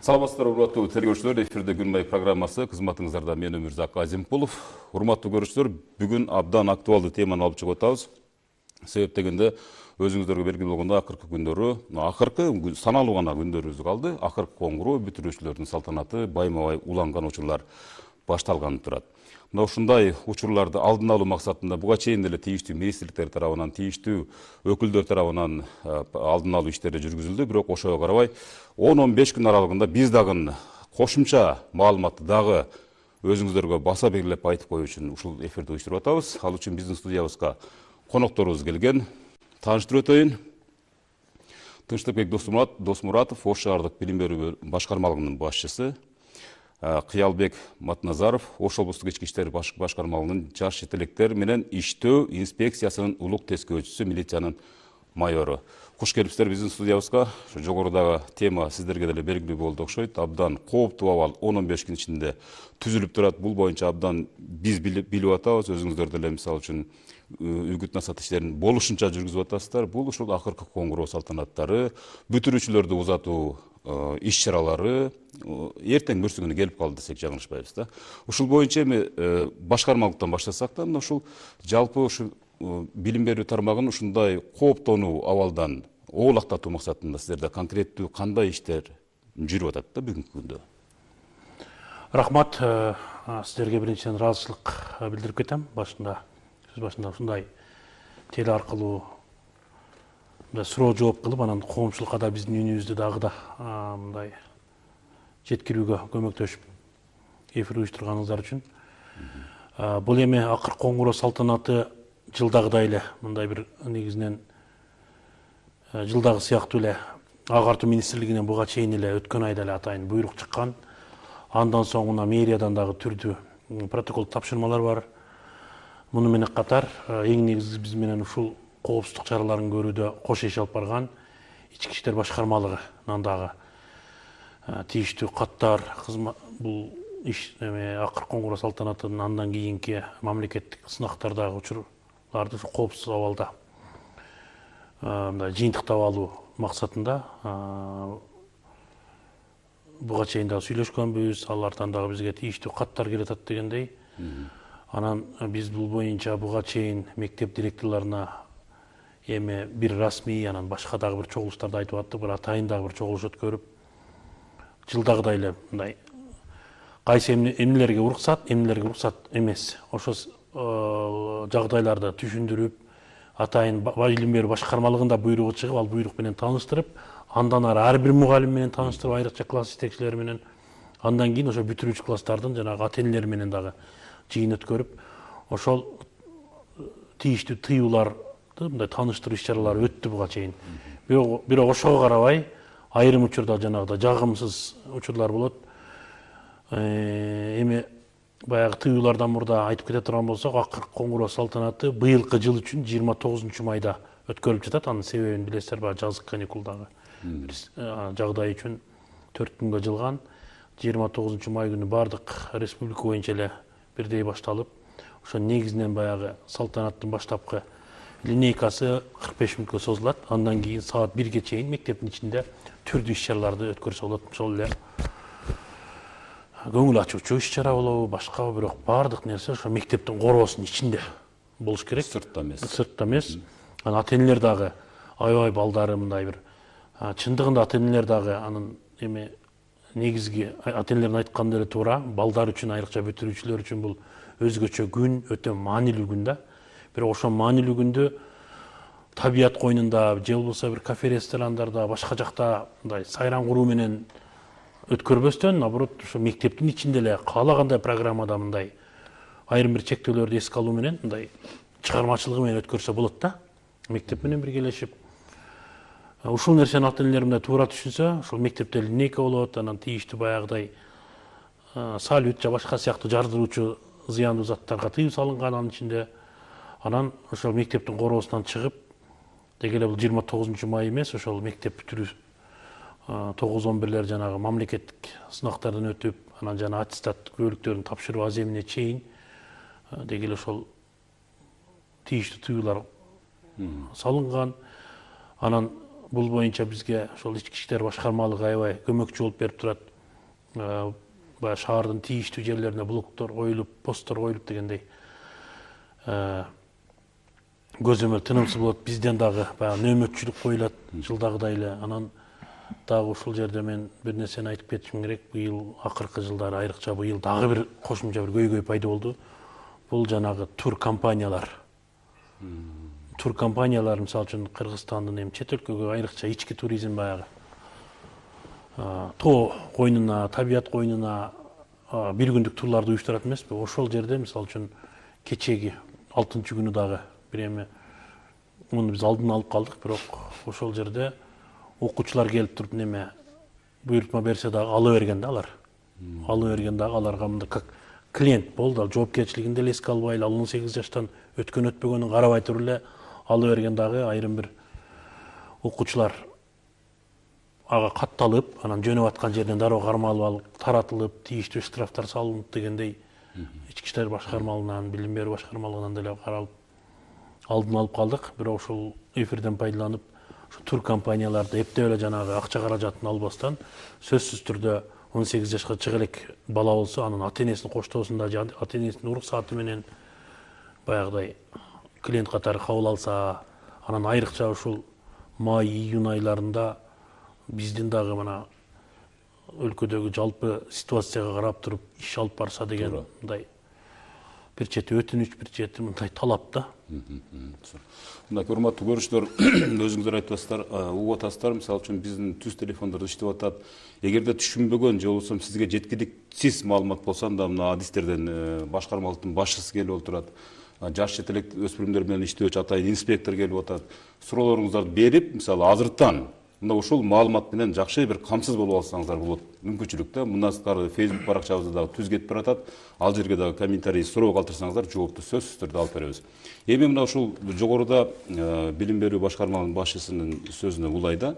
Саламатсыздар, урматтуу тергөөчүлөр, эфирде күн майы программасы кызматыңыздарда мен Өмүрзак Азимкулов. Урматтуу көрүүчүлөр, бүгүн абдан актуалдуу теманы алып чыгып атабыз. Себеп дегенде өзүңүздөргө белгилүү болгондой акыркы күндөрү, саналуу гана күндөрүбүз калды. Акыркы коңгуроо бүтүрүүчүлөрдүн салтанаты байма-бай уланган учурлар башталганы турат. Мына ушундай учурларды алдын алуу максатында буга чейин деле тийиштүү министрликтер тарабынан, тийиштүү өкүлдөр тарабынан алдын алуу иштери жүргүзүлдү. Бирок ошого карабай 10-15 күн аралыгында биз дагы кошумча маалыматты дагы өзүңүздөргө баса белгилеп айтып коюу үчүн ушул эфирди уюштуруп атабыз. Ал үчүн биздин студиябызга конокторубуз келген. Тааныштырып өтөйүн. Тынчтыкбек Досмуратов, Ош шаардык билим берүү башкармалыгынын башчысы. Кыялбек Матназаров, Ош облустук ички иштер башкармалыгынын жаш жетелектер менен иштөө инспекциясынын улук тескөөчүсү, милициянын майору. Куш келипсиздер биздин студиябызга. Жогорудагы тема сиздерге деле белгилүү болду окшойт. Абдан кооптуу абал 10-15 күн ичинде түзүлүп турат. Бул боюнча абдан биз билип атабыз. Өзүңүздөр деле мисалы үчүн үгүт насаат иштерин болушунча жүргүзүп атасыздар. Бул ушул акыркы коңгуроо салтанаттары, бүтүрүүчүлөрдү узатуу иш-чаралары эртең бүрсүгүнө келип калды десек жаңылышпайбыз да. Ушул боюнча эми башкармалыктан баштасак да, мына ушул жалпы ушул билим берүү тармагын ушундай кооптонуу абалдан оолактатуу максатында сиздерде конкреттүү кандай иштер жүрүп атат да бүгүнкү күндө? Рахмат, сиздерге биринчиден ыраазычылык билдирип кетем. Сөз башында ушундай теле аркылуу суроо жооп кылып, анан коомчулукка да биздин үнүбүздү дагы да мындай жеткирүүгө көмөктөшүп эфир уюштурганыңыздар үчүн. Бул эми акыркы коңгуроо салтанаты жылдагыдай эле мындай бир негизинен жылдагы сыяктуу эле Агартуу министрлигинен буга чейин эле өткөн айда эле атайын буйрук чыккан. Андан соң мына мэриядан дагы түрдүү протокол тапшырмалар бар. Муну менен катар эң негизгиси биз менен ушул коопсуздук чараларын көрүүдө кош иш алып барган ички иштер башкармалыгынан дагы тийиштүү каттар, бул иш акыркы коңгуроо салтанатынын андан кийинки мамлекеттик сынактардагы учурларды коопсуз абалда мындай жыйынтыктап алуу максатында буга чейин дагы сүйлөшкөнбүз. Алардан дагы бизге тийиштүү каттар келатат дегендей. Анан биз бул боюнча буга чейин мектеп директорлоруна эми бир расмий, анан башка дагы бир чогулуштарда айтып аттык, бир атайын дагы бир чогулуш өткөрүп, жылдагыдай эле мындай кайсы эмнелерге уруксат эмес, ошо жагдайларды түшүндүрүп, атайын билим берүү башкармалыгында буйругу чыгып, ал буйрук менен тааныштырып, андан ары ар бир мугалим менен тааныштырып, айрыкча класс жетекчилери менен, андан кийин ошо бүтүрүүчү класстардын жанагы ата энелери менен дагы жыйын өткөрүп, ошол тийиштүү тыюуларды мындай тааныштыруу иш-чаралары өттү буга чейин. Бирок ошого карабай айрым учурда жанагыдай жагымсыз учурлар болот. Эми баягы тыюулардан мурда айтып кете турган болсок, акыркы коңгуроо салтанаты быйылкы жыл үчүн 29 майда өткөрүлүп жатат. Анын себебин билесиздер, баягы жазык каникулдагы жагдай үчүн 4 күнгө жылган. 29 май күнү бардык республика боюнча эле бирдей башталып, ошо негизинен баягы салтанаттын баштапкы линейкасы 45 мүнөткө созулат. Андан кийин саат 1ге чейин мектептин ичинде түрдүү иш-чараларды өткөрсө болот. Ошол эле көңүл ачуучу иш-чара болобу, башка, бирок бардык нерсе ошо мектептин короосунун ичинде болуш керек. Сыртта эмес. Анан ата энелер дагы аябай балдары мындай бир чындыгында ата энелер дагы анын эми негизги ата энелердин айтканы эле туура. Балдар үчүн, айрыкча бүтүрүүчүлөр үчүн бул өзгөчө күн, өтө маанилүү күн да. Бирок ошол маанилүү күндү табият койнунда же болбосо бир кафе ресторандарда, башка жакта мындай сайран куруу менен өткөрбөстөн, наоборот, ошо мектептин ичинде эле каалагандай программада мындай айрым бир чектөөлөрдү эске алуу менен мындай чыгармачылыгы менен өткөрсө болот да. Мектеп менен биргелешип. Ушул нерсени ата энелер мындай туура түшүнсө, ошол мектепте линейка болот, анан тийиштүү баягыдай салют же башка сыяктуу жардыруучу зыяндуу заттарга тыюу салынган анын ичинде. Анан ошол мектептин короосунан чыгып, деги эле бул 29 май эмес, ошол мектеп бүтүрүү 9-11лер жанагы мамлекеттик сынактардан өтүп, анан жана аттестат күбөлүктөрүн тапшыруу аземине чейин деги эле ошол тийиштүү тыюулар салынган. Анан бул боюнча бизге ошол ички иштер башкармалыгы аябай көмөкчү болуп берип турат. баягы шаардын тийиштүү жерлерине блоктор коюлуп, посттор коюлуп дегендей көзөмөл тынымсыз болот. Бизден дагы баягы нөөмөтчүлүк коюлат жылдагыдай эле. Анан дагы ушул жерде мен бир нерсени айтып кетишим керек. Быйыл акыркы жылдары айрыкча быйыл дагы бир кошумча бир көйгөй пайда болду. Бул жанагы тур компаниялар. Тур компаниялар мисалы үчүн Кыргызстандын чет өлкөгө айрыкча ички туризм баягы тоо койнуна, табият койнуна бир күндүк турларды уюштурат эмеспи? Ошол жерде мисалы үчүн кечеги 6-күнү дагы бир эме муну биз алдын алып калдык, бирок ошол жерде окуучулар келип туруп неме буйрутма берсе дагы ала берген да алар. Ала берген дагы аларга мындай как клиент болду, ал жоопкерчилигин деле эске албай эле, ал 18 жаштан өткөн өтпөгөнүн карабай туруп эле ала берген дагы айрым бир окуучулар ага катталып, анан жөнөп аткан жерден дароо кармалып алып, таратылып, тийиштүү штрафтар салынып дегендей ички иштер башкармалыгынан, билим берүү башкармалыгынан деле каралып алдын алып калдык. Бирок ушул эфирден пайдаланып, ушу тур компанияларды эптеп эле жанагы акча каражатын албастан сөзсүз түрдө 18 жашка чыга элек бала болсо, анын ата-энесинин коштоосунда же ата-энесинин уруксаты менен баягыдай клиент катары кабыл алса, анан айрыкча ушул май, июнь айларында биздин дагы мына өлкөдөгү жалпы ситуацияга карап туруп иш алып барса деген мындай бир чети өтүнүч, бир чети мындай талап да. Мына урматтуу көрүүчүлөр, өзүңүздөр айтып угуп атасыздар, мисалы үчүн биздин түз телефондордо иштеп атат. Эгерде түшүнбөгөн же болбосо сизге жеткиликсиз маалымат болсо, анда мына адистерден башкармалыктын башчысы келип отурат. Жаш жетелек өспүрүмдөр менен иштөөчү атайын инспектор келип атат. Суроолоруңуздарды берип, мисалы азыртан мына ушул маалымат менен жакшы бир камсыз болуп алсаңыздар болот. Мүмкүнчүлүк да. Мындан сырткары Facebook баракчабызда дагы түз кетип баратат. Ал жерге дагы комментарий, суроо калтырсаңыздар, жоопту сөзсүз түрдө алып беребиз. Эми мына ушул жогоруда билим берүү башкармалыгынын башчысынын сөзүнө улайда,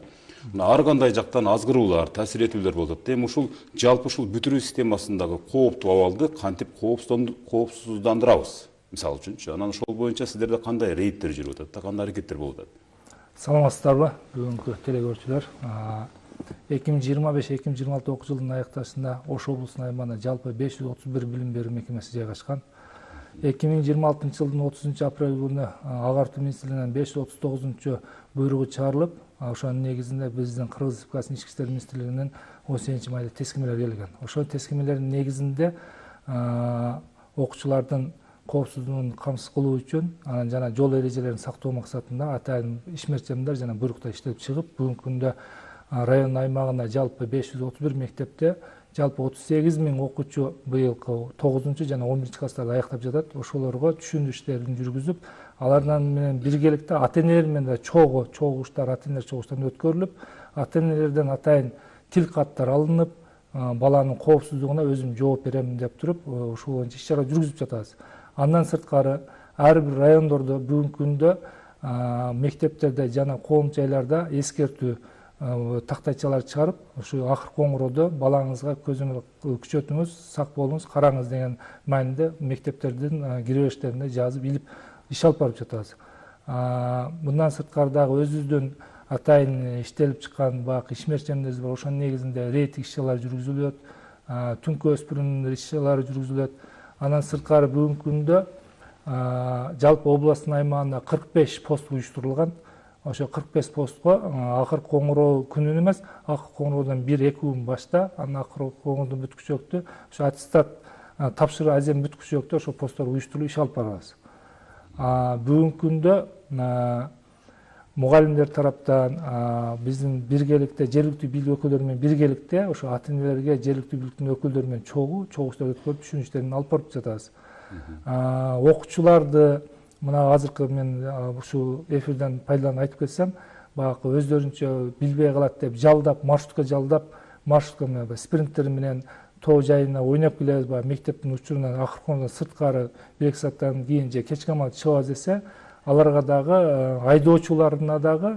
мына ар кандай жактан азгыруулар, таасир этүүлөр болуп атат. Эми ушул жалпы ушул бүтүрүү системасындагы кооптуу абалды кантип коопсуздандырабыз? Мисалы үчүнчү, анан ошол боюнча сиздерде кандай рейдтер жүрүп атат, кандай аракеттер болуп атат? Саламатсыздарбы, бүгүнкү телекөрүүчүлөр. 2025-2026 окуу жылынын аякташында Ош облусунун аймагында жалпы 531 билим берүү мекемеси жайгашкан. 2026 жылдын 30 апрель күнү Агартуу министрлигинен 539 буйругу чыгарылып, ошонун негизинде биздин Кыргыз Республикасынын Ички иштер министрлигинин 18 майда тескемелери келген. Ошол тескемелердин негизинде окуучулардын коопсуздугун камсыз кылуу үчүн анан жана жол эрежелерин сактоо максатында атайын ишмерчемдер жана буйруктар иштелип чыгып, бүгүнкү күндө район аймагында жалпы 531 мектепте жалпы 38 000 окуучу быйылкы 9 жана 11 класстарды аяктап жатат. Ошолорго түшүндүрүү иштерин жүргүзүп, алардан менен биргеликте ата-энелер менен да чогууштар ата-энелер чогуштарынан өткөрүлүп, ата-энелерден атайын тил каттар алынып, баланын коопсуздугуна өзүм жооп берем деп туруп, ушул боюнча иш-чара жүргүзүп жатабыз. Андан сырткары ар бир райондордо бүгүнкү күндө мектептерде жана коом жайларда эскертүү тактайчалар чыгарып, ушу акыркы коңгуроодо балаңызга көзөмөл күчөтүңүз, сак болуңуз, караңыз деген маанинде мектептердин киребештеринде жазып илип иш алып барып жатабыз. Мындан сырткары дагы өзүбүздүн атайын иштелип чыккан баягы ишмерчемдерибиз бар. Ошонун негизинде рейдтик иш-чаралар жүргүзүлөт, түнкү өспүрүмдөр иш-чаралары жүргүзүлөт. Андан сырткары бүгүнкү күндө жалпы областтын аймагында 45 пост уюштурулган. Ошо 45 постко акыркы коңгуроо күнүн эмес, акыркы коңгуроодон 1-2 күн башта, анан акыркы коңгуроодон бүткүчөктү, ошо аттестат тапшыруу азем бүткүчөктү ошо посттор уюштуруп иш алып барабыз. Бүгүнкү күндө мугалимдер тараптан биздин биргеликте жергиликтүү бийлик өкүлдөрү менен биргеликте ошо ата-энелерге жергиликтүү бийликтин өкүлдөрү менен чогуштар өткөрүп түшүнүштөрүн алып барып жатабыз. Окуучуларды мына азыркы мен ушул эфирден пайдаланып айтып кетсем, баягы өздөрүнчө билбей калат деп жалдап, маршрутка менен спринттер менен тоо жайына ойноп келебиз, баягы мектептин учурунан акыркы сырткары 1-2 сааттан кийин же кечки амал чыгабыз десе, аларга дагы айдоочуларына дагы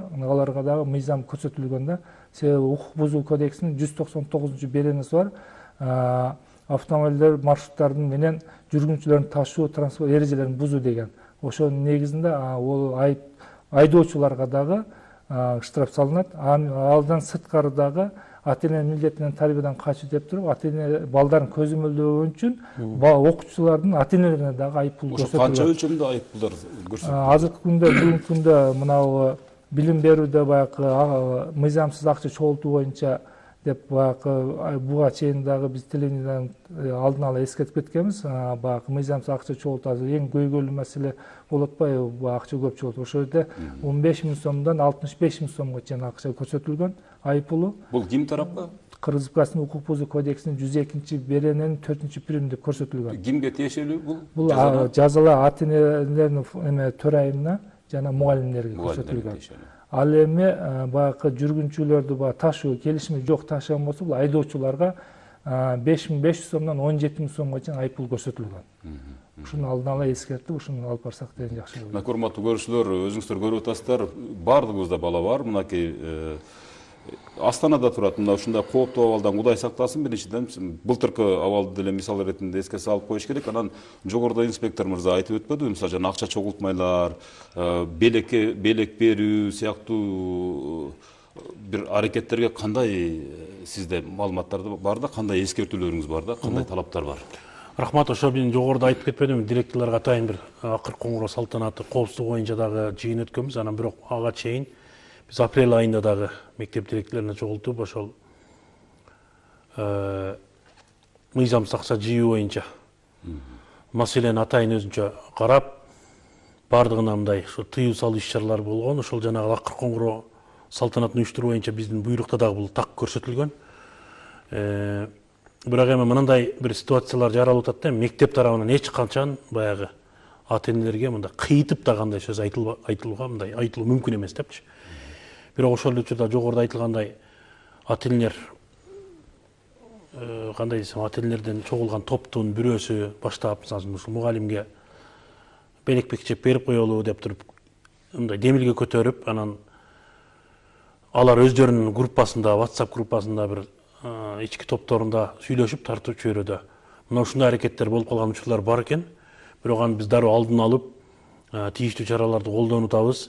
мыйзам көрсөтүлгөн да. Себеби укук бузуу кодексинин 199 беренеси бар. Автомобилдер маршруттардын менен жүргүнчүлөрдүн ташуу транспорт эрежелерин бузуу деген. Ошонун негизинде ол айдоочуларга дагы штраф салынат. Алдан сырткары дагы ата эненин милдетинен тарбиядан качуу деп туруп, ата эне балдарын көзөмөлдөгөн үчүн окуучулардын ата энелерине дагы айыппул Ошо канча көрсөтүлгөн. өлчөмдө айыппулдар көрсөтүлдү? Азыркы күндө, бүгүнкү күндө мынау билим берүүдө баягы мыйзамсыз акча чогултуу боюнча деп буга чейин дагы биз телевидениеден алдын ала эскертип кеткенбиз. Баягы мыйзамсыз акча чогултуу азыр эң көйгөйлүү маселе болуп атпайбы? Бул акча көп чогултуу. Ошол жерде 15 миң сомдон 65 миң сомго чейин акча көрсөтүлгөн айыппулу. Бул ким тарапка? Кыргыз Республикасынын укук бузуу кодексинин 102 берененин 4-прииминде көрсөтүлгөн. Кимге тиешелүү бул? Бул жазалар ата энелердин төрайымына жана мугалимдерге көрсөтүлгөн. Ал эми баягы жүргүнчүлөрдү ташуу келишими жок ташыган болсо, бул айдоочуларга 5500 сомдон 17 миң сомго чейин айыппул көрсөтүлгөн. Ушуну алдын ала эскертип, ушуну алып барсак деген жакшы болот. Урматтуу көрүүчүлөр, өзүңүздөр көрүп атасыздар, баардыгыбызда бала бар. Мынакей Астанада турат, мына ушундай кооптуу абалдан Кудай сактасын. Биринчиден, былтыркы абалды деле мисал иретинде эске салып коюш керек. Анан жогоруда инспектор мырза айтып өтпөдүбү? Мисалы жана акча чогултмайлар, белек берүү сыяктуу бир аракеттерге кандай сизде маалыматтар бар да, кандай эскертүүлөрүңүз бар да, кандай талаптар бар? Рахмат, ошо мен жогоруда айтып кетпедимби, директорлорго атайын бир акыркы коңгуроо салтанаты коопсуздук боюнча дагы жыйын өткөнбүз. Анан бирок ага чейин биз апрель айында дагы мектеп директорлоруна чогултуп, ошол мыйзамсыз акча жыйуу боюнча маселени атайын өзүнчө карап, баардыгына мындай тыюу салуу иш-чаралары болгон. Ошол жанагы акыркы коңгуроо салтанатын уюштуруу боюнча биздин буйрукта дагы бул так көрсөтүлгөн. Бирок эми мындай бир ситуациялар жаралып атат да, мектеп тарабынан эч качан баягы ата энелерге мындай кыйтып да кандай сөз айтылууга мындай айтылуу мүмкүн эмес депчи. Бирок ошол учурда жогоруда айтылгандай ата энелер кандай десем, ата энелерден чогулган топтун бирөөсү баштап, мисалы ушул мугалимге белек чеп берип коелу деп туруп мындай демилге көтөрүп, анан алар өздөрүнүн группасында, WhatsApp группасында бир ички топторунда сүйлөшүп тартып жиберүүдө мына ушундай аракеттер болуп калган учурлар бар экен. Бирок аны биз дароо алдын алып тийиштүү чараларды колдонуп атабыз.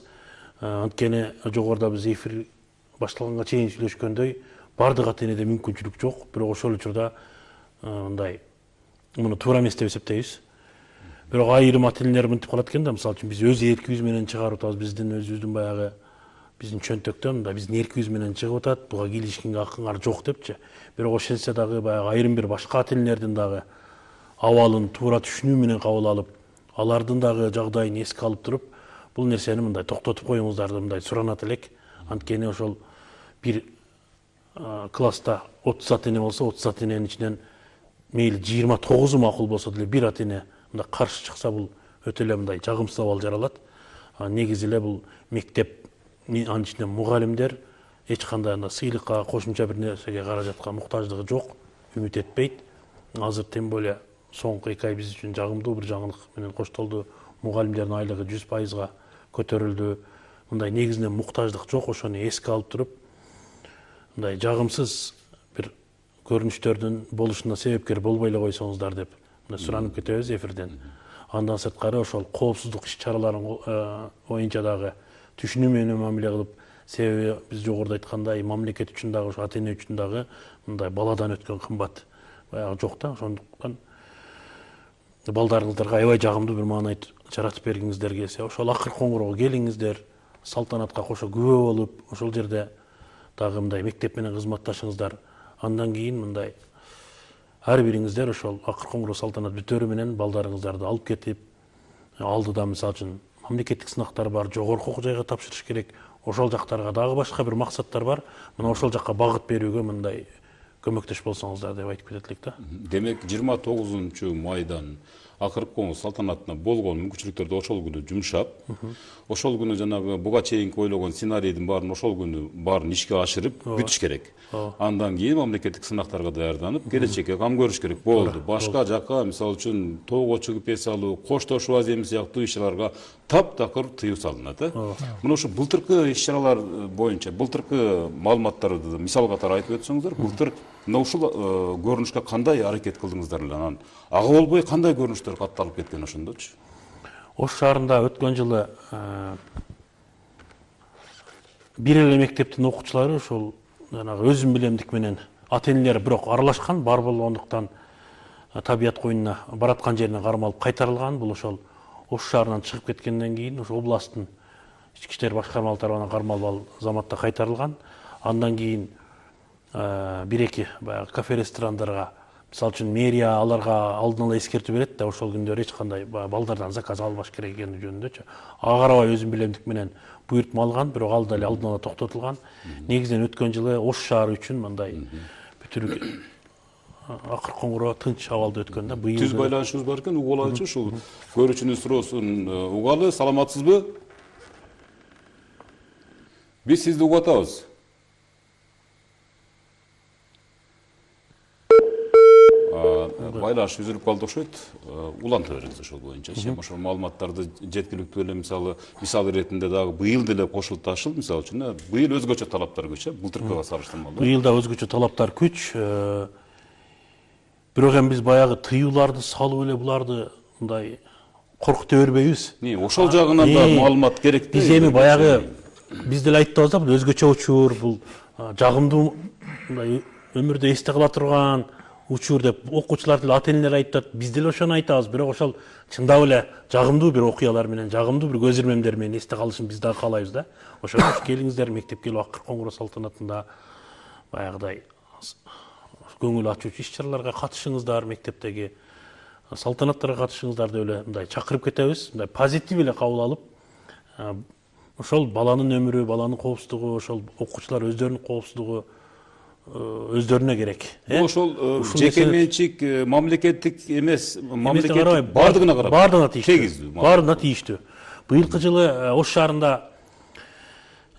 Анткени жогоруда биз эфир башталганга чейин сүйлөшкөндөй, бардык ата энеде мүмкүнчүлүк жок. Бирок ошол учурда мындай муну туура эмес деп эсептейбиз. Бирок айрым ата энелер мынтип калат экен да, мисалы үчүн биз өз эркибиз менен чыгарып атабыз, биздин өзүбүздүн баягы биздин чөнтөктөн мындай биздин эркибиз менен чыгып атат, буга кийлишкенге акыңар жок депчи. Бирок ошентсе дагы баягы айрым бир башка ата энелердин дагы абалын туура түшүнүү менен кабыл алып, алардын дагы жагдайын эске алып туруп, бул нерсени мындай токтотуп коюңуздарды мындай суранат элек. Анткени ошол бир класста 30 ата эне болсо, 30 ата эненин ичинен мейли 29 макул болсо деле бир ата эне мындай каршы чыкса, бул өтө эле мындай жагымсыз абал жаралат. Негизи эле бул мектеп, анын ичинде мугалимдер эч кандай сыйлыкка, кошумча бир нерсеге каражатка муктаждыгы жок, үмүт этпейт. Азыр тем более соңку 2 ай биз үчүн жагымдуу бир жаңылык менен коштолду. Мугалимдердин айлыгы 100%га көтөрүлдү. Мындай негизинен муктаждык жок, ошону эске алып туруп, мындай жагымсыз бир көрүнүштөрдүн болушуна себепкер болбой эле койсоңуздар деп суранып кетебиз эфирден. Андан сырткары ошол коопсуздук иш-чараларын боюнча дагы түшүнүү менен мамиле кылып, себеби биз жогоруда айткандай мамлекет үчүн дагы, ошо ата эне үчүн дагы мындай баладан өткөн кымбат баягы жок да. Ошондуктан балдарыңыздарга аябай жагымдуу бир маанай жаратып бергиңиздер келсе, ошол акыркы коңгуроого келиңиздер, салтанатка кошо күбө болуп, ошол жерде дагы мындай мектеп менен кызматташыңыздар. Андан кийин мындай ар бириңиздер ошол акыркы коңгуроо салтанат бүтөөрү менен балдарыңыздарды алып кетип, алдыда мисалы үчүн мамлекеттик сынактар бар, жогорку окуу жайга тапшырыш керек. Ошол жактарга дагы башка бир максаттар бар. Мына ошол жакка багыт берүүгө мындай көмөктөш болсоңуздар деп айтып кетет элек да. Демек 29 майдан акыркы коңгуроо салтанатына болгон мүмкүнчүлүктөрдү ошол күнү жумшап, ошол күнү жанагы буга чейинки ойлогон сценарийдин баарын ошол күнү баарын ишке ашырып бүтүш керек. Андан кийин мамлекеттик сынактарга даярданып, келечекке кам көрүш керек. Болду. Башка жакка, мисалы үчүн тоого чыгып эс алуу, коштошуу азем сыяктуу иш-чараларга таптакыр тыюу салынат. Мына ушу былтыркы иш-чаралар боюнча, былтыркы маалыматтарды мисал катары айтып өтсөңүздөр, былтыр мына ушул көрүнүшкө кандай аракет кылдыңыздар эле? Анан ага болбой кандай көрүнүштөр катталып кеткен ошондочу? Ош шаарында өткөн жылы бир эле мектептин окуучулары ошол жанагы өзүм билемдик менен ата энелер бирок аралашкан бар болгондуктан табият коюнуна бараткан жерине кармалып кайтарылган. Бул ошол Ош шаарынан чыгып кеткенден кийин ошо областтын ички иштер башкармалык тарабынан кармалып ал заматта кайтарылган. Андан кийин бир-эки баягы кафе ресторандарга, мисалы үчүн мэрия аларга алдын ала эскертүү берет да, ошол күндөрү эч кандай балдардан заказ албаш керек экени жөнүндөчү. Ага карабай өзүм билемдик менен буйртма алган, бирок ал деле алдын ала токтотулган. Негизинен өткөн жылы Ош шаары үчүн мындай бүтүрүк акыр коңгуроо тынч абалда өткөн да. Быйыл Түз байланышыбыз бар экен, угуп алайынчы. Ушул көрүүчүнүн суроосун угалы. Саламатсызбы? Биз сизди угуп атабыз. Байланыш үзүлүп калды окшойт. Уланта бериңиз ошол боюнча. Ошол маалыматтарды жеткиликтүү эле мисал иретинде дагы быйыл деле кошулуп ташыл, мисалы үчүн быйыл өзгөчө талаптар күч, былтыркыга салыштырмалуу. Быйыл да өзгөчө талаптар күч. Бирок эми биз баягы тыюуларды салып эле буларды мындай коркута бербейбиз. Ошол жагынан да маалымат керек. Биз эми баягы биз деле айттыбыз да, бул өзгөчө учур, бул жагымдуу мындай өмүрдө эсте кала турган учур деп окуучулар деле ата энелер айтат, биз деле ошону айтабыз. Бирок ошол чындап эле жагымдуу бир окуялар менен, жагымдуу бир көз ирмемдер менен эсте калышын биз дагы каалайбыз да. Ошол үчүн келиңиздер, мектепке келип акыр коңгуроо салтанатында баягыдай көңүл ачуучу иш-чараларга катышыңыздар, мектептеги салтанаттарга катышыңыздар деп эле мындай чакырып кетебиз. Мындай позитив эле кабыл алып, ошол баланын өмүрү, баланын коопсуздугу, ошол окуучулар өздөрүнүн коопсуздугу өздөрүнө керек. Ошол жеке менчик, мамлекеттик эмес, мамлекеттик бардыгына карап. Бардыгына тийиштүү. Бардыгына тийиштүү. Быйылкы жылы Ош шаарында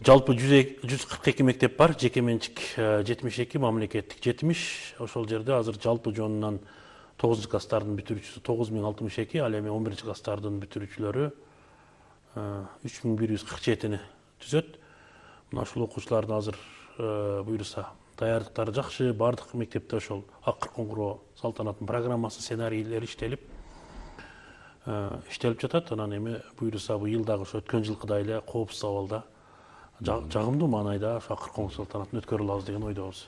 жалпы 142 мектеп бар, жеке менчик 72, мамлекеттик 70. Ошол жерде азыр жалпы жонунан 9 класстардын бүтүрүүчүсү 9062, ал эми 11 класстардын бүтүрүүчүлөрү 3147-ни түзөт. Мына ушул окуучулардын азыр буйруса даярдыктары жакшы, бардык мектепте ошол акыр коңгуроо салтанаттын программасы, сценарийлери иштелип жатат. Анан эми буйруса быйыл дагы ошо өткөн жылкыдай эле коопсуз абалда жагымдуу маанайда ошо акыр коңгуроо салтанатын өткөрө алабыз деген ойдобуз.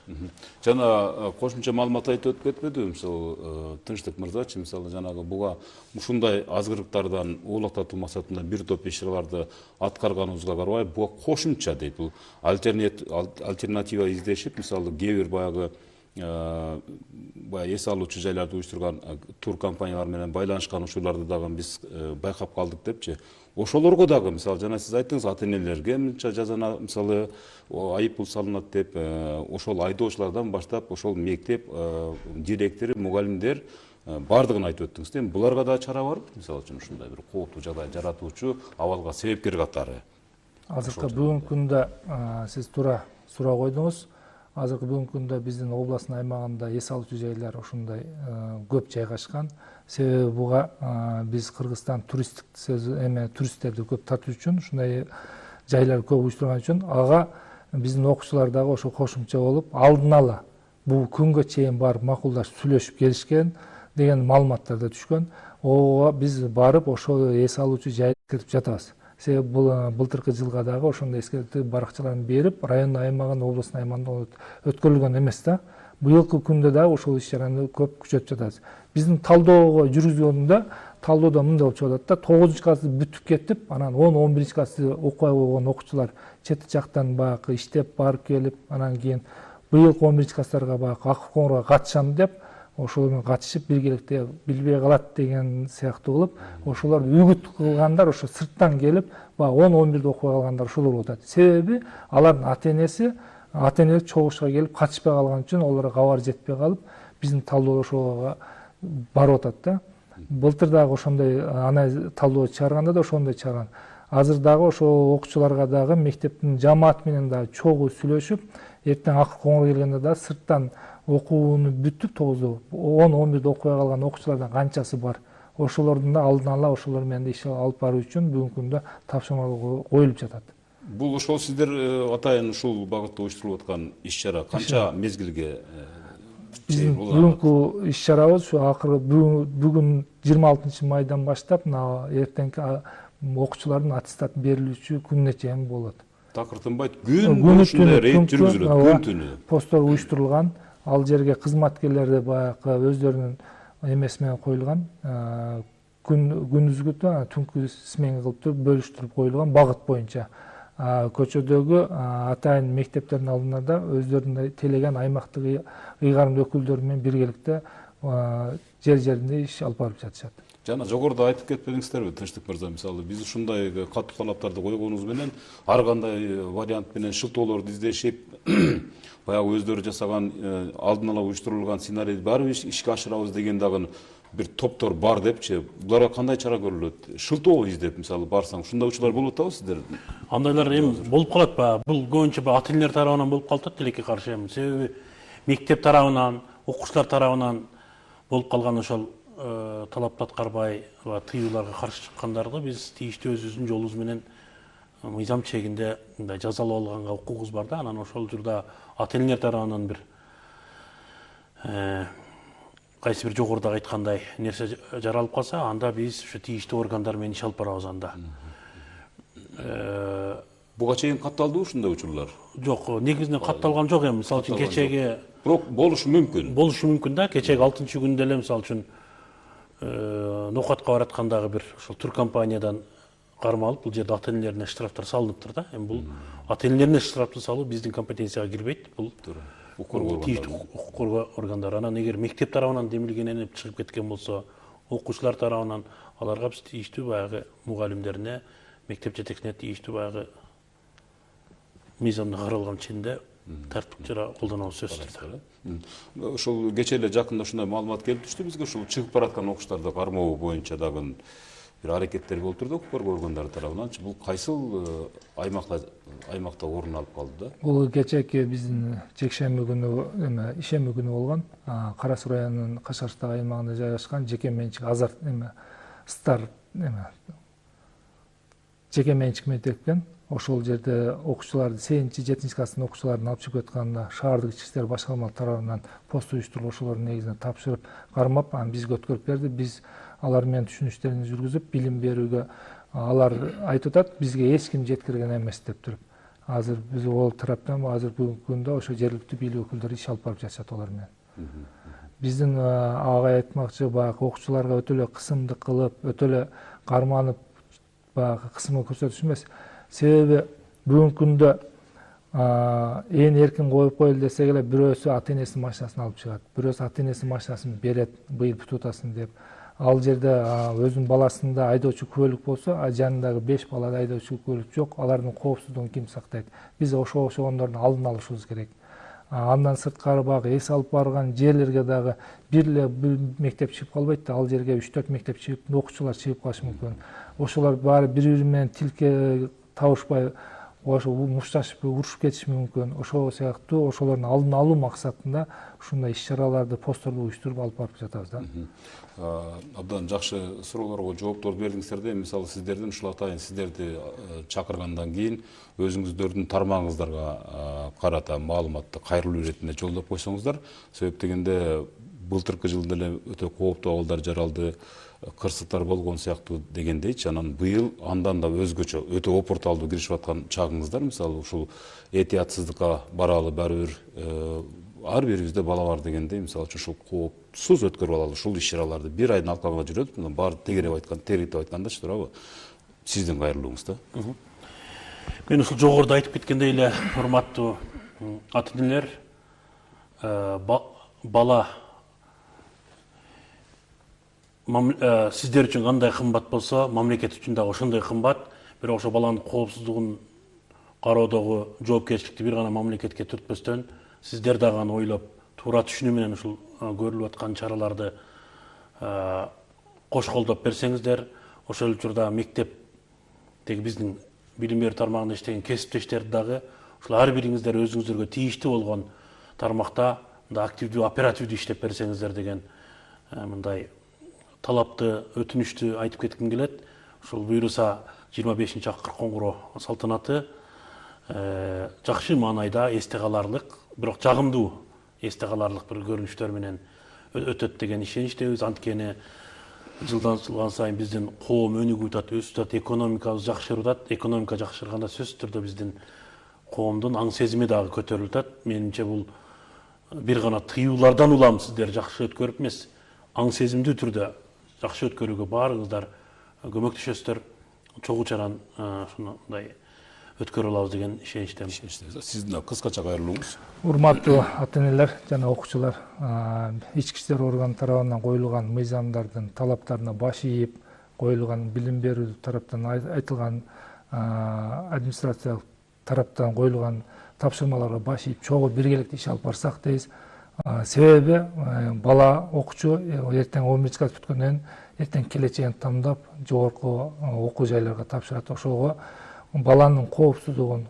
Жана кошумча маалымат айтып кетпедиби? Мисалы Тынчтык мырзачы, мисалы жанагы буга ушундай азгырыктардан оолактатуу максатында бир топ иш-чараларды аткарганыбызга карабай, буга кошумча дейт, бул альтернатива издешип, мисалы кээ бир баягы эс алуучу жайларды уюштурган тур компаниялар менен байланышкан учурларды дагы биз байкап калдык депчи. Ошолорго дагы, мисалы жана сиз айттыңыз, ата энелерге мынча жазана, мисалы айып пул салынат деп, ошол айдоочулардан баштап, ошол мектеп директору, мугалимдер бардыгын айтып өттүңүз. Эми буларга да чара барбы? Мисалы үчүн ушундай бир кооптуу жагдай жаратуучу, абалга себепкер катары. Азыркы бүгүнкү күндө сиз туура суроо койдуңуз. Азыркы бүгүнкү күндө биздин областын аймагында эс алуучу жайлар ушундай көп жайгашкан. Себеби буга биз Кыргызстан туристтерди көп тартуу үчүн, ушундай жайлар көп уюштурган үчүн ага биздин окуучулар дагы ошо кошумча болуп, алдын ала бул күнгө чейин барып макулдашып сүйлөшүп келишкен деген маалыматтар да түшкөн. Ого биз барып ошол эс алуучу жайды эскертип жатабыз. Себеби бул былтыркы жылга дагы ошондой эскертүү баракчаларын берип, райондун аймагында, областын аймагында өткөрүлгөн эмес да. Быйылкы күндө дагы ошол иш-чараны көп күчөтүп жатабыз. Биздин талдоого жүргүзгөндө талдоодо мындай болуп чыгып атат да, 9 классты бүтүп кетип, анан 10-11 классты окуй болгон окуучулар чет жактан баягы иштеп барып келип, анан кийин быйылкы 11 класстарга баягы акыр коңгуроо катышам деп, ошол менен катышып биргеликте билбей калат деген сыяктуу кылып, ошолор үгүт кылгандар ошо сырттан келип, баягы 10-11де окуй калгандар ошолор болуп атат. Себеби алардын ата энелер чогушка келип катышпай калган үчүн аларга кабар жетпей калып, биздин талдоо ошого барып атат да. Былтыр дагы ошондой талдоо чыгарганда да ошондой чыгарган. Азыр дагы ошол окуучуларга дагы мектептин жамааты менен дагы чогуу сүйлөшүп, эртең акыр коңгуроо келгенде дагы сырттан окууну бүтүп 10-11де окуй калган окуучулардан канчасы бар. Ошолордун да алдын ала ошолор менен иш алып баруу үчүн бүгүнкү күндө тапшырмалар коюлуп жатат. Бул ошол сиздер атайын ушул багытта уюштурулуп аткан иш-чара канча мезгилге? Биздин бүгүнкү иш-чарабыз ушу акыры бүгүн 26 майдан баштап мына эртеңки окуучулардын аттестат берилүүчү күнүнө чейин болот. такыр тынбайт. Күн ушундай рейд жүргүзүлөт, күн түнү. Посттор уюштурулган. Ал жерге кызматкерлер де баягы өздөрүнүн эмеси менен коюлган. Күндүзгү түнкү смена кылып туруп бөлүштүрүп коюлган багыт боюнча. Көчөдөгү атайын мектептердин алдында да өздөрүнүн телеген аймактык ыйгарым өкүлдөрү менен биргеликте жеринде иш алып барып жатышат. Жана жогоруда айтып кетпедиңиздерби, Тынчтык мырза, мисалы биз ушундай катуу талаптарды койгонубуз менен ар кандай вариант менен шылтоолорду издешип, баягы өздөрү жасаган алдын ала уюштурулган сценарийди баары ишке ашырабыз деген дагы бир топтор бар депчи. Буларга кандай чара көрүлөт? Шылтоо издеп мисалы барсаң, ушундай учурлар болуп атабы сиздер? Андайлар эми болуп калат баягы. Бул көбүнчө ата энелер тарабынан болуп калат тилекке каршы эми. Себеби мектеп тарабынан, окуучулар тарабынан болуп калган ошол талапты аткарбай, тыюуларга каршы чыккандарды биз тийиштүү өзүбүздүн жолубуз менен мыйзам чегинде мындай жазалап алганга укугубуз бар да. Анан ошол учурда ата энелер тарабынан бир кайсы бир жогорудагы айткандай нерсе жаралып калса, анда биз ошо тийиштүү органдар менен иш алып барабыз анда. Буга чейин катталдыбы ушундай учурлар? Жок, негизинен катталган жок эми. Мисалы үчүн кечеги бирок болушу мүмкүн. Болушу мүмкүн да. Кечеги 6-күндө эле мисалы үчүн ноокатка бараткандагы бир ошол туркомпаниядан кармалып, бул жерде ата энелерине штрафтар салыныптыр да. Эми бул ата энелерине штрафты салуу биздин компетенцияга кирбейт. Бул укук коргоо органдары. Анан эгер мектеп тарабынан демилгененип чыгып кеткен болсо, окуучулар тарабынан аларга биз тийиштүү баягы мугалимдерине, мектеп жетекчисине тийиштүү баягы мыйзамда каралган ченде тартиптик чара колдонобуз сөзсүз. Ошол кечээ эле жакында ушундай маалымат келип түштү бизге, ушул чыгып бараткан окуучуларды кармоо боюнча дагы бир аракеттер болуп турду укук коргоо органдары тарабынан. Бул кайсыл аймакта орун алып калды да? Бул кечээки биздин жекшемби күнү, ишемби күнү болгон. Кара Суу районунун Кашкарстагы аймагында жайгашкан жеке менчик азарт стар жеке менчик мектептен ошол жерде окуучуларды 8-7 класстын окуучуларын алып чыгып жатканда шаардык ички иштер башкармалык тарабынан пост уюштуруп ошолордун негизинде тапшырып кармап, анан бизге өткөрүп берди. Биз алар менен түшүнүштөрүбүздү жүргүзүп, билим берүүгө алар айтып атат, бизге эч ким жеткирген эмес деп туруп. Азыр биз ол тараптан азыр бүгүнкү күндө ошо жергиликтүү бийлик өкүлдөрү иш алып барып жатышат олар менен. Биздин агай айтмакчы, баягы окуучуларга өтө эле кысымдык кылып, өтө эле карманып, баягы кысым көрсөтүш эмес. Себеби бүгүнкү күндө ээн эркин коюп коелу десек эле бирөөсү ата энесинин машинасын алып чыгат, бирөөсү ата энесинин машинасын берет, быйыл бүтүп атасың деп. Ал жерде өзүнүн баласында айдоочу күбөлүк болсо, жанындагы 5 балада айдоочу күбөлүк жок, алардын коопсуздугун ким сактайт? Биз ошондордун алдын алышыбыз керек. Андан сырткары баягы эс алып барган жерлерге дагы бир мектеп чыгып калбайт да, ал жерге 3-4 мектеп чыгып, окуучулар чыгып калышы мүмкүн. Ошолор баары бири-бири менен тилке табышпай, ошо мушташып, урушуп кетиши мүмкүн. Ошол сыяктуу ошолордун алдын алуу максатында ушундай иш-чараларды, постторду уюштуруп алып барып жатабыз да. Абдан жакшы суроолорго жооптор бердиңиздер да. Мисалы сиздердин ушул атайын сиздерди чакыргандан кийин өзүңүздөрдүн тармагыңыздарга карата маалыматты кайрылуу иретинде жолдоп койсоңуздар. Себеп дегенде былтыркы жылда эле өтө кооптуу абалдар жаралды, кырсыктар болгон сыяктуу дегендейчи. Анан быйыл андан да өзгөчө өтө опурталдуу киришип аткан чагыңыздар. Мисалы ушул этиятсыздыкка баралы баары бир ар бирибизде бала бар дегендей, мисалы үчүн ушул коопсуз өткөрүп алалы ушул иш-чараларды бир айдын алкагына жүрөт, баары тегереп айткандачы туурабы? Сиздин кайрылууңуз да. Мен ушул жогоруда айтып кеткендей эле, урматтуу ата энелер, бала сиздер үчүн кандай кымбат болсо, мамлекет үчүн дагы ошондой кымбат. Бирок ошо баланын коопсуздугун кароодогу жоопкерчиликти бир гана мамлекетке түртпөстөн, сиздер дагы аны ойлоп, туура түшүнүү менен ушул көрүлүп аткан чараларды кош колдоп берсеңиздер, ошол учурда мектептеги биздин билим берүү тармагында иштеген кесиптештерди дагы ушул ар бириңиздер өзүңүздөргө тийиштүү болгон тармакта активдүү, оперативдүү иштеп берсеңиздер деген мындай талапты, өтүнүштү айтып кетким келет. Ушул буйруса 25-акыр коңгуроо салтанаты жакшы маанайда эсте каларлык, бирок жагымдуу эсте каларлык бир көрүнүштөр менен өтөт деген ишеничтебиз. Анткени жылдан жылган сайын биздин коом өнүгүп атат, өсүп атат, экономикабыз жакшырып атат. Экономика жакшырганда сөзсүз түрдө биздин коомдун аң сезими дагы көтөрүлүп атат. Менимче бул бир гана тыюулардан улам сиздер жакшы өткөрүп эмес, аң сезимдүү түрдө жакшы өткөрүүгө баарыңыздар көмөктөшөсүздөр. Чогуу чаран ушундай өткөрө алабыз деген ишеничтемин. Сиздин кыскача кайрылууңуз. Урматтуу ата-энелер жана окуучулар, ички иштер органы тарабынан коюлган мыйзамдардын талаптарына баш ийип, коюлган билим берүү тараптан айтылган администрациялык тараптан коюлган тапшырмаларга баш ийип, чогуу биргеликте иш алып барсак дейбиз. Себеби бала окуучу эртең 11 класс бүткөндөн эртең келечегин тамдап жогорку окуу жайларга тапшырат. Ошого баланын коопсуздугун,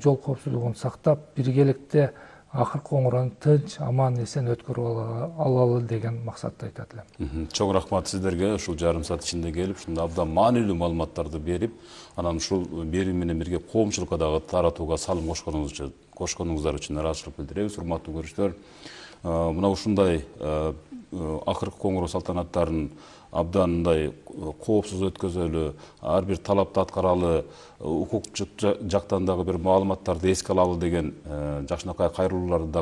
жол коопсуздугун сактап, биргеликте акыркы оңорон тынч, аман эсен өткөрүп алалы деген максатты айтат элем. Чоң рахмат сиздерге ушул жарым саат ичинде келип, ушундай абдан маанилүү маалыматтарды берип, анан ушул берүү менен бирге коомчулукка дагы таратууга салым кошконуңуздар үчүн ыраазычылык билдиребиз. Урматтуу көрүүчүлөр, мына ушундай акыркы коңгуроо салтанаттарын абдан мындай коопсуз өткөзөлү, ар бир талапты аткаралы, укук жактан дагы бир маалыматтарды эске алалы деген жакшынакай кайрылууларды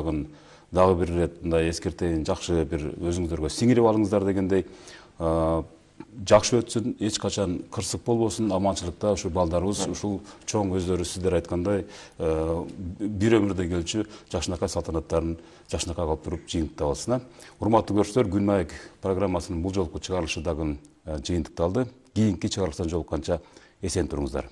дагы бир ирет мындай эскертейин, жакшы бир өзүңүздөргө сиңирип алыңыздар дегендей. Жакшы өтсүн, эч качан кырсык болбосун, аманчылыкта ушу балдарыбыз ушул чоң өздөрү сиздер айткандай бир өмүрдө келчү жакшынакай салтанаттарын жакшынакай кылып туруп жыйынтыктап алсын. Урматтуу көрүүчүлөр, Күн маек программасынын бул жолку чыгарылышы дагы жыйынтыкталды. Кийинки чыгарылыштан жолукканча эсен туруңуздар.